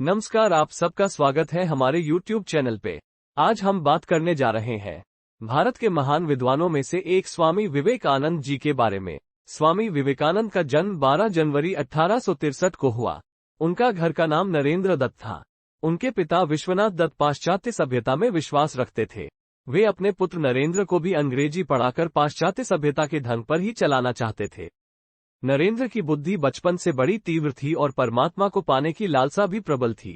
नमस्कार, आप सबका स्वागत है हमारे YouTube चैनल पे। आज हम बात करने जा रहे हैं भारत के महान विद्वानों में से एक स्वामी विवेकानंद जी के बारे में। स्वामी विवेकानंद का जन्म 12 जनवरी 1863 को हुआ। उनका घर का नाम नरेंद्र दत्त था। उनके पिता विश्वनाथ दत्त पाश्चात्य सभ्यता में विश्वास रखते थे। वे अपने पुत्र नरेंद्र को भी अंग्रेजी पढ़ाकर पाश्चात्य सभ्यता के ढंग पर ही चलाना चाहते थे। नरेंद्र की बुद्धि बचपन से बड़ी तीव्र थी और परमात्मा को पाने की लालसा भी प्रबल थी।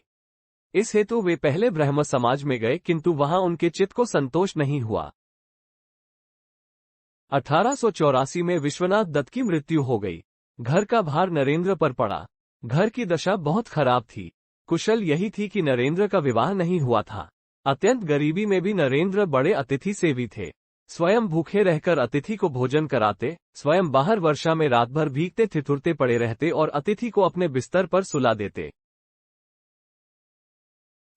इस हेतु वे पहले ब्रह्म समाज में गए, किंतु वहां उनके चित्त को संतोष नहीं हुआ। 1884 में विश्वनाथ दत्त की मृत्यु हो गई। घर का भार नरेंद्र पर पड़ा। घर की दशा बहुत खराब थी। कुशल यही थी कि नरेंद्र का विवाह नहीं हुआ था। अत्यंत गरीबी में भी नरेंद्र बड़े अतिथि सेवी थे। स्वयं भूखे रहकर अतिथि को भोजन कराते, स्वयं बाहर वर्षा में रात भर भीगते ठिठुरते पड़े रहते और अतिथि को अपने बिस्तर पर सुला देते।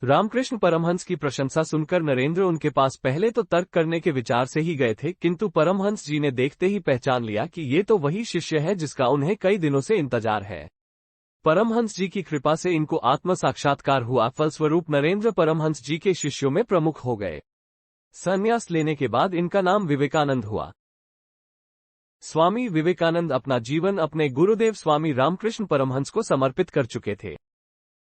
रामकृष्ण परमहंस की प्रशंसा सुनकर नरेंद्र उनके पास पहले तो तर्क करने के विचार से ही गए थे, किंतु परमहंस जी ने देखते ही पहचान लिया कि ये तो वही शिष्य है जिसका उन्हें कई दिनों से इंतजार है। परमहंस जी की कृपा से इनको आत्म साक्षात्कार हुआ। फलस्वरूप नरेंद्र परमहंस जी के शिष्यों में प्रमुख हो गए। संन्यास लेने के बाद इनका नाम विवेकानंद हुआ। स्वामी विवेकानंद अपना जीवन अपने गुरुदेव स्वामी रामकृष्ण परमहंस को समर्पित कर चुके थे।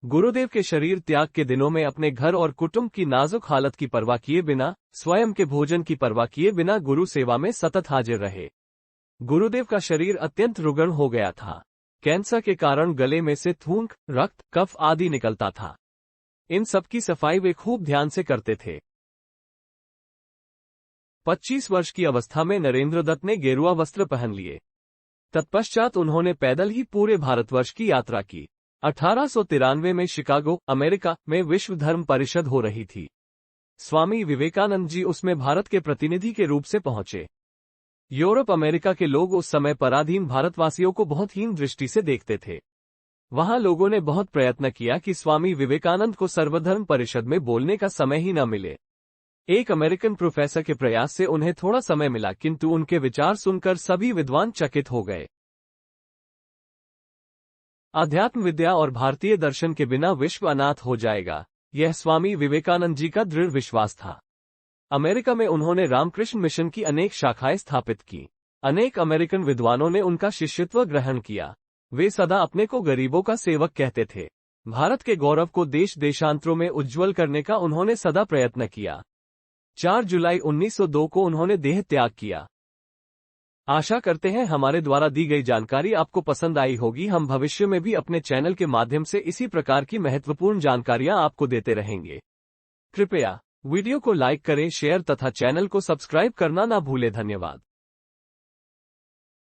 गुरुदेव के शरीर त्याग के दिनों में अपने घर और कुटुंब की नाजुक हालत की परवाह किए बिना, स्वयं के भोजन की परवाह किए बिना गुरु सेवा में सतत हाजिर रहे। गुरुदेव का शरीर अत्यंत रुग्ण हो गया था। कैंसर के कारण गले में से थूक, रक्त, कफ आदि निकलता था। इन सब की सफाई वे खूब ध्यान से करते थे। 25 वर्ष की अवस्था में नरेंद्र दत्त ने गेरुआ वस्त्र पहन लिए। तत्पश्चात उन्होंने पैदल ही पूरे भारतवर्ष की यात्रा की। 1893 में शिकागो, अमेरिका में विश्व धर्म परिषद हो रही थी। स्वामी विवेकानंद जी उसमें भारत के प्रतिनिधि के रूप से पहुंचे। यूरोप अमेरिका के लोग उस समय पराधीन भारतवासियों को बहुत हीन दृष्टि से देखते थे। वहां लोगों ने बहुत प्रयत्न किया कि स्वामी विवेकानंद को सर्वधर्म परिषद में बोलने का समय ही न मिले। एक अमेरिकन प्रोफेसर के प्रयास से उन्हें थोड़ा समय मिला, किंतु उनके विचार सुनकर सभी विद्वान चकित हो गए। अध्यात्म विद्या और भारतीय दर्शन के बिना विश्व अनाथ हो जाएगा, यह स्वामी विवेकानंद जी का दृढ़ विश्वास था। अमेरिका में उन्होंने रामकृष्ण मिशन की अनेक शाखाएं स्थापित की। अनेक अमेरिकन विद्वानों ने उनका शिष्यत्व ग्रहण किया। वे सदा अपने को गरीबों का सेवक कहते थे। भारत के गौरव को देश देशांतरों में उज्ज्वल करने का उन्होंने सदा प्रयत्न किया। 4 जुलाई 1902 को उन्होंने देह त्याग किया। आशा करते हैं हमारे द्वारा दी गई जानकारी आपको पसंद आई होगी। हम भविष्य में भी अपने चैनल के माध्यम से इसी प्रकार की महत्वपूर्ण जानकारियां आपको देते रहेंगे। कृपया वीडियो को लाइक करें, शेयर तथा चैनल को सब्सक्राइब करना ना भूलें। धन्यवाद।